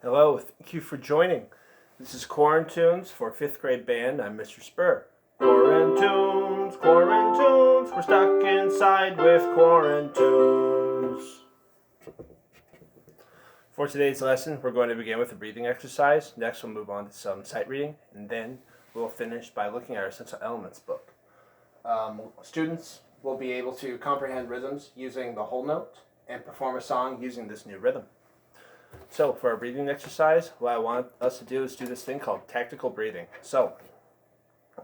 Hello, thank you for joining. This is Quarantunes for 5th grade band. I'm Mr. Spur. Quarantunes, Quarantunes, we're stuck inside with Quarantunes. For today's lesson, we're going to begin with a breathing exercise. Next, we'll move on to some sight reading, and then we'll finish by looking at our Essential Elements book. Students will be able to comprehend rhythms using the whole note and perform a song using this new rhythm. So for our breathing exercise, what I want us to do is do this thing called tactical breathing. So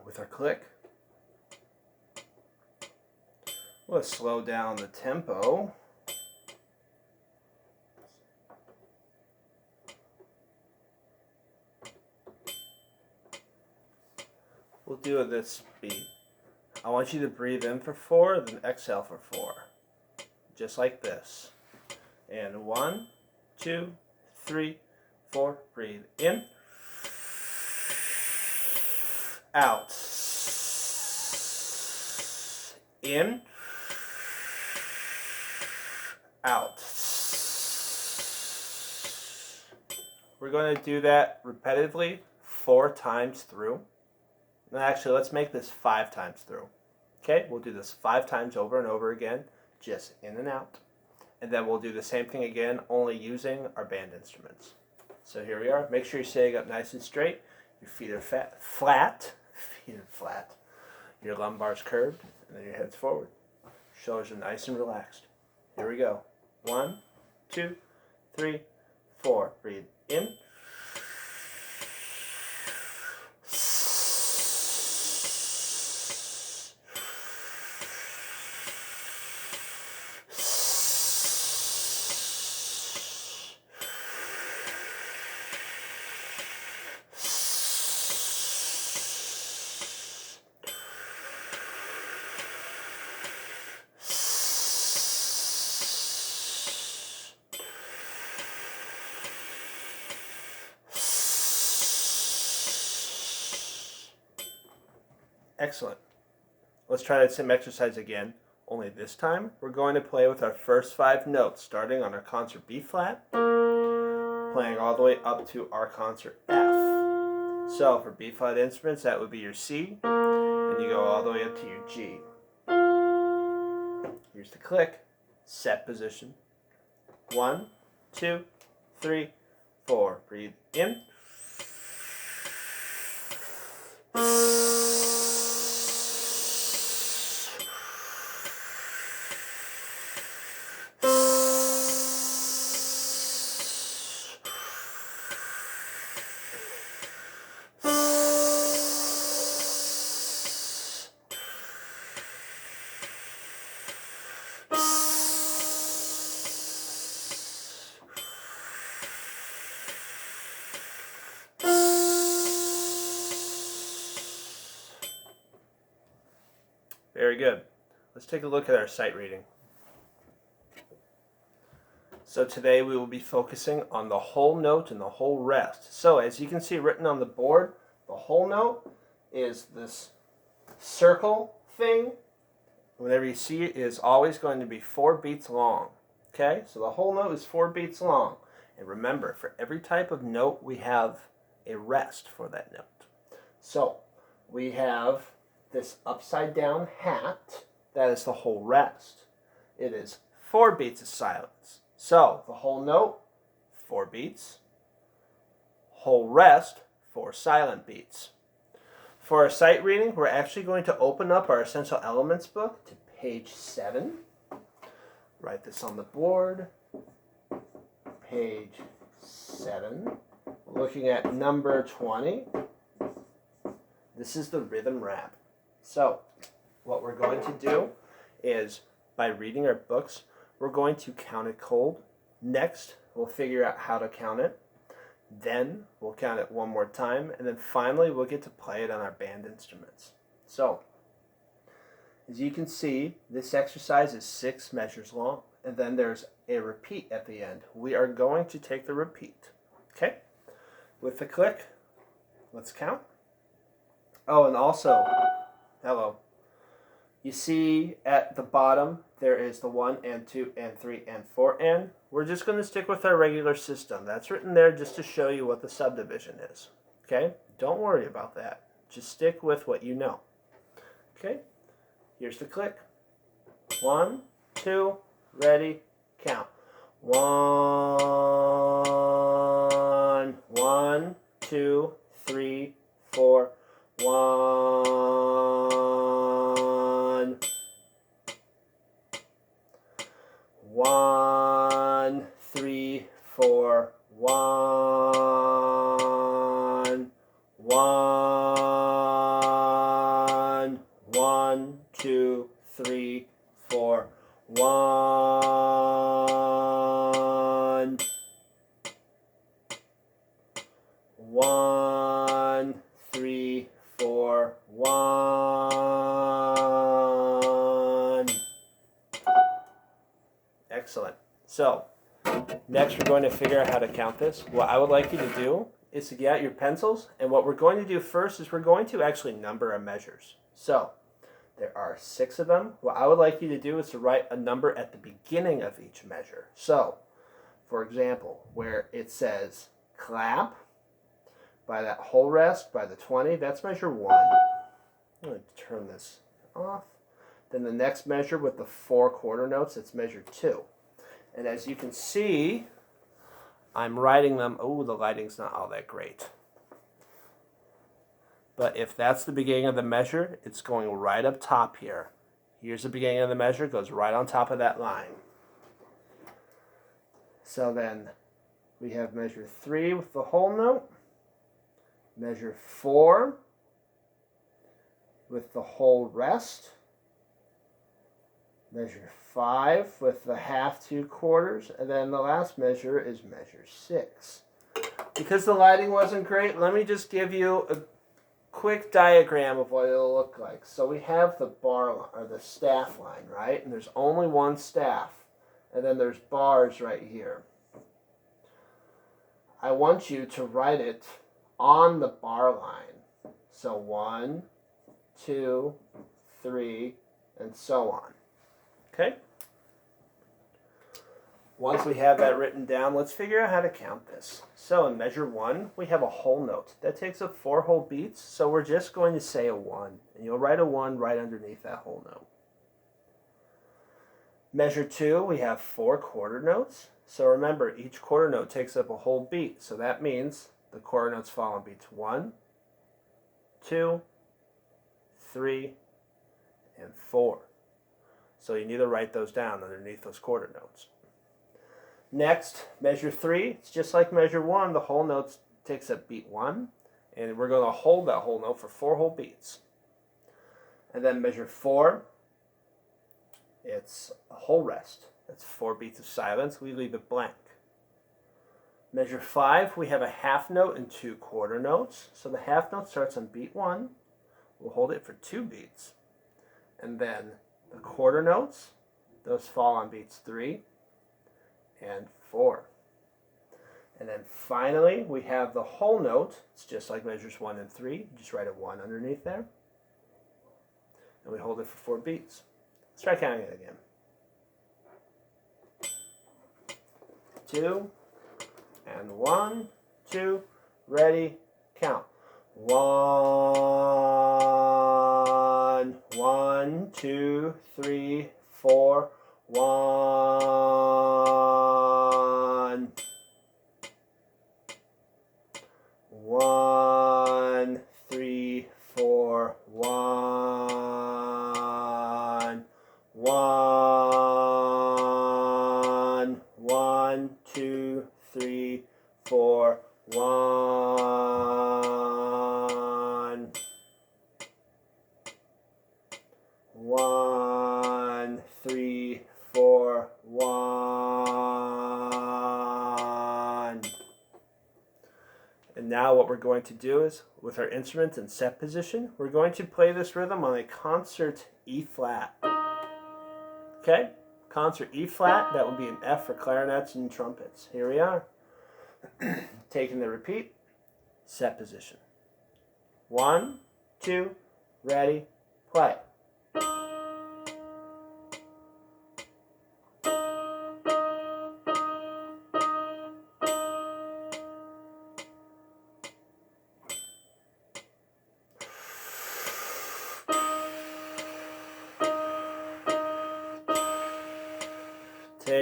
with our click, we'll slow down the tempo. We'll do it this speed. I want you to breathe in for 4, then exhale for 4. Just like this. And 1, 2, 3, 4. Breathe in. Out. In. Out. We're going to do that repetitively 4 times through. And actually, let's make this 5 times through. Okay, we'll do this 5 times over and over again, just in and out. And then we'll do the same thing again, only using our band instruments. So here we are. Make sure you're sitting up nice and straight. Your feet are flat. Feet are flat. Your lumbar's curved, and then your head's forward. Shoulders are nice and relaxed. Here we go. 1, 2, 3, 4. Breathe in. Excellent. Let's try that same exercise again, only this time we're going to play with our first 5 notes, starting on our concert B flat, playing all the way up to our concert F. So for B flat instruments, that would be your C, and you go all the way up to your G. Here's the click, set position. 1, 2, 3, 4. Breathe in. Very good. Let's take a look at our sight reading. So today we will be focusing on the whole note and the whole rest. So as you can see written on the board, the whole note is this circle thing. Whenever you see it, it is always going to be 4 beats long. Okay, so the whole note is 4 beats long. And remember, for every type of note, we have a rest for that note. So we have this upside down hat, that is the whole rest. It is 4 beats of silence. So the whole note, 4 beats. Whole rest, 4 silent beats. For our sight reading, we're actually going to open up our Essential Elements book to page 7. Write this on the board. Page 7. Looking at number 20. This is the rhythm rap. So, what we're going to do is, by reading our books, we're going to count it cold. Next, we'll figure out how to count it. Then, we'll count it one more time. And then finally, we'll get to play it on our band instruments. So, as you can see, this exercise is 6 measures long. And then there's a repeat at the end. We are going to take the repeat. Okay? With the click, let's count. Oh, and also, hello. You see at the bottom there is the 1 and 2 and 3 and 4 and. We're just going to stick with our regular system. That's written there just to show you what the subdivision is. Okay? Don't worry about that. Just stick with what you know. Okay? Here's the click. 1, 2, ready, count. 1, 1, 2, 3, 4, 1, 1, 3, 4, 1, 1, 1, 2, 3, 4, 1, 1, 3, 4, 1. Excellent. So, next we're going to figure out how to count this. What I would like you to do is to get out your pencils, and what we're going to do first is we're going to actually number our measures. So, there are 6 of them. What I would like you to do is to write a number at the beginning of each measure. So, for example, where it says clap, by that whole rest, by the 20, that's measure 1. I'm going to turn this off. Then the next measure with the 4 quarter notes, it's measure 2. And as you can see, I'm writing them. Oh, the lighting's not all that great. But if that's the beginning of the measure, it's going right up top here. Here's the beginning of the measure, goes right on top of that line. So then we have measure 3 with the whole note, measure 4 with the whole rest, measure 5 with the half 2 quarters, and then the last measure is measure 6. Because the lighting wasn't great, let me just give you a quick diagram of what it'll look like. So we have the bar or the staff line, right? And there's only one staff, and then there's bars right here. I want you to write it on the bar line. So 1, 2, 3, and so on. Okay? Once we have that written down, let's figure out how to count this. So in measure 1, we have a whole note. That takes up 4 whole beats, so we're just going to say a 1. And you'll write a 1 right underneath that whole note. Measure 2, we have 4 quarter notes. So remember, each quarter note takes up a whole beat. So that means the quarter notes fall on beats 1, 2, 3, and 4. So you need to write those down underneath those quarter notes. Next, measure 3, it's just like measure 1. The whole note takes up beat 1, and we're going to hold that whole note for 4 whole beats. And then measure 4, it's a whole rest. That's 4 beats of silence. We leave it blank. Measure 5, we have a half note and 2 quarter notes. So the half note starts on beat 1. We'll hold it for 2 beats. And then the quarter notes, those fall on beats 3 and 4. And then finally, we have the whole note. It's just like measures 1 and 3. You just write a 1 underneath there. And we hold it for 4 beats. Let's try counting it again. 2 and 1, 2, ready, count. 1, 1, 2, 3, 4, 1, 1, 3, 4, 1, 1, 1, 2, 3, 4, 1, 1, 3, 4, 1. And now what we're going to do is, with our instruments in set position, we're going to play this rhythm on a concert E flat. Okay? Concert E flat, that would be an F for clarinets and trumpets. Here we are. Taking the repeat, set position. 1, 2, ready, play.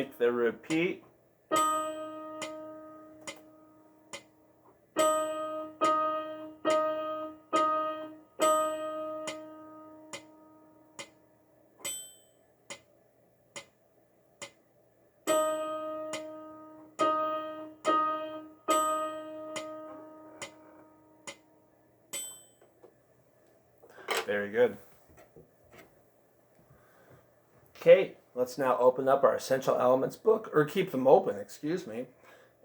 take the repeat. Very good. Okay, let's now open up our Essential Elements book, or keep them open, excuse me.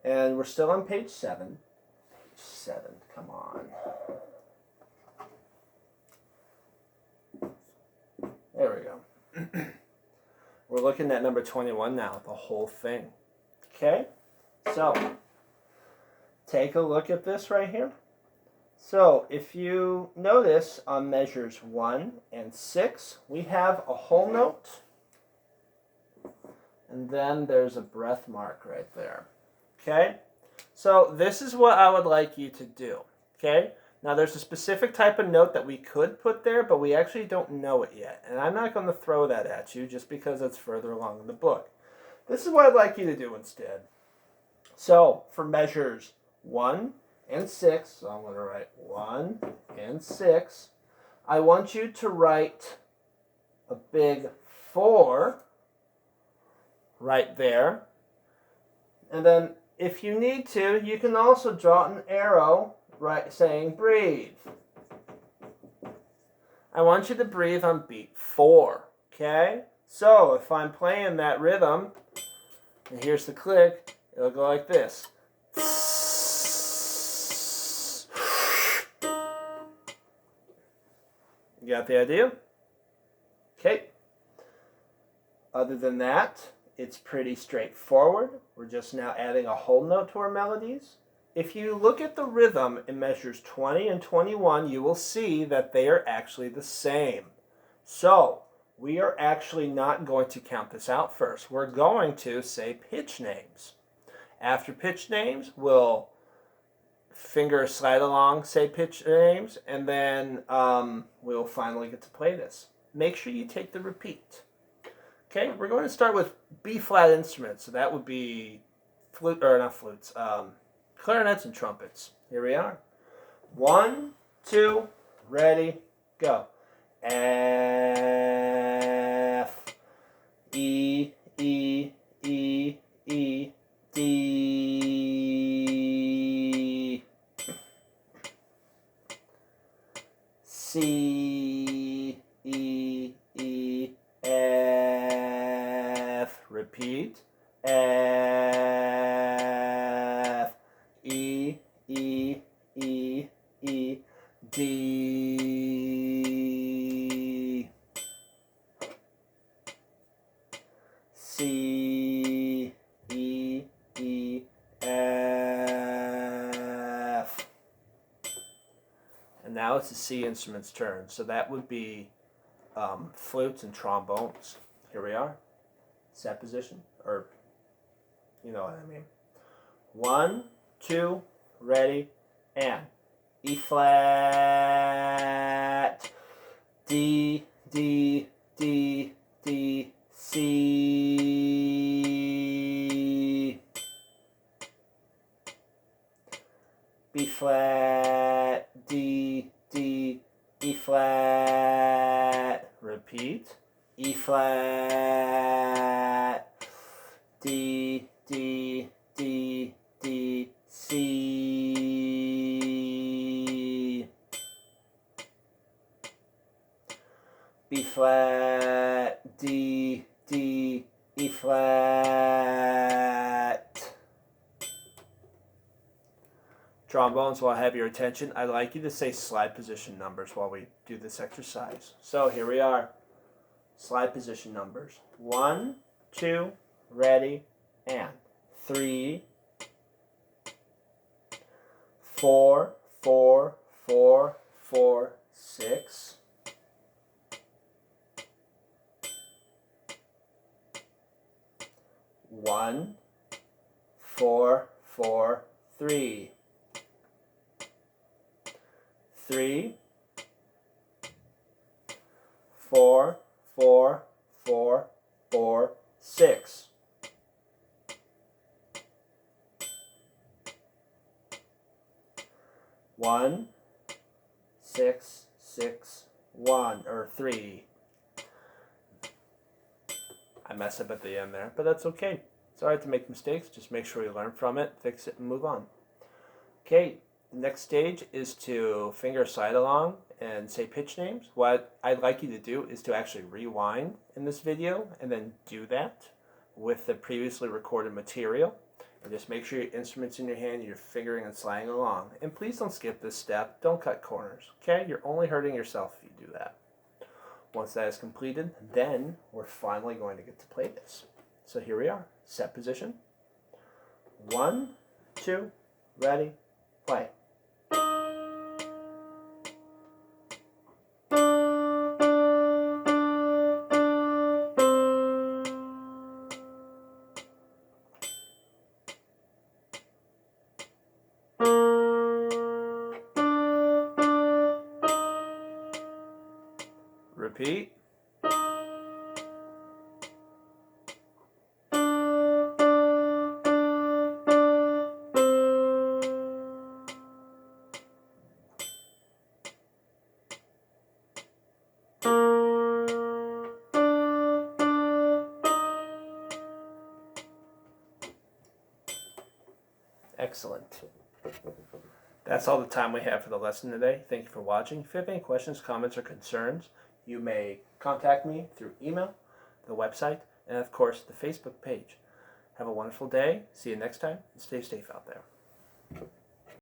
And we're still on page 7. Page 7, come on. There we go. We're looking at number 21 now, the whole thing. Okay, so take a look at this right here. So if you notice on measures 1 and 6, we have a whole note, and then there's a breath mark right there. Okay, so this is what I would like you to do. Okay, now there's a specific type of note that we could put there, but we actually don't know it yet, and I'm not going to throw that at you just because it's further along in the book. This is what I'd like you to do instead. So for measures 1 and 6, so I'm going to write 1 and 6, I want you to write a big 4 right there. And then if you need to, you can also draw an arrow right saying breathe. I want you to breathe on beat 4. Okay? So if I'm playing that rhythm, and here's the click, it'll go like this. You got the idea? Okay. Other than that, it's pretty straightforward. We're just now adding a whole note to our melodies. If you look at the rhythm in measures 20 and 21, you will see that they are actually the same. So, we are actually not going to count this out first. We're going to say pitch names. After pitch names, we'll finger slide along, say pitch names, and then we'll finally get to play this. Make sure you take the repeat. Okay, we're going to start with B-flat instruments. So that would be clarinets and trumpets. Here we are. 1, 2, ready, go. F, E, E, E, E, D, C, E, E, F, repeat, F, E, E, E, E, D, C, E, E, F. And now it's the C instrument's turn. So that would be flutes and trombones. Here we are. Set position, or you know what I mean. 1, 2, ready, and E flat, D, D, D, D, C, B flat, D, D, E flat, repeat, E flat, D, D, D, D, C, B flat, D, D, E flat. Trombones, while I have your attention, I'd like you to say slide position numbers while we do this exercise. So here we are. Slide position numbers. 1, 2, ready, and 3, 4, 4, 4, 4, 6, 1, 4, 4, 3, 3, 4, 4, 4, 4, 6, 1, 6, 6, 1, or 3. I messed up at the end there, but that's okay. It's alright to make mistakes. Just make sure you learn from it, fix it, and move on. Okay, the next stage is to finger side along and say pitch names. What I'd like you to do is to actually rewind in this video and then do that with the previously recorded material. And just make sure your instrument's in your hand, you're fingering and sliding along. And please don't skip this step. Don't cut corners, okay? You're only hurting yourself if you do that. Once that is completed, then we're finally going to get to play this. So here we are. Set position. 1, 2, ready, play. Repeat. Excellent. That's all the time we have for the lesson today. Thank you for watching. If you have any questions, comments, or concerns, you may contact me through email, the website, and of course the Facebook page. Have a wonderful day. See you next time, and stay safe out there.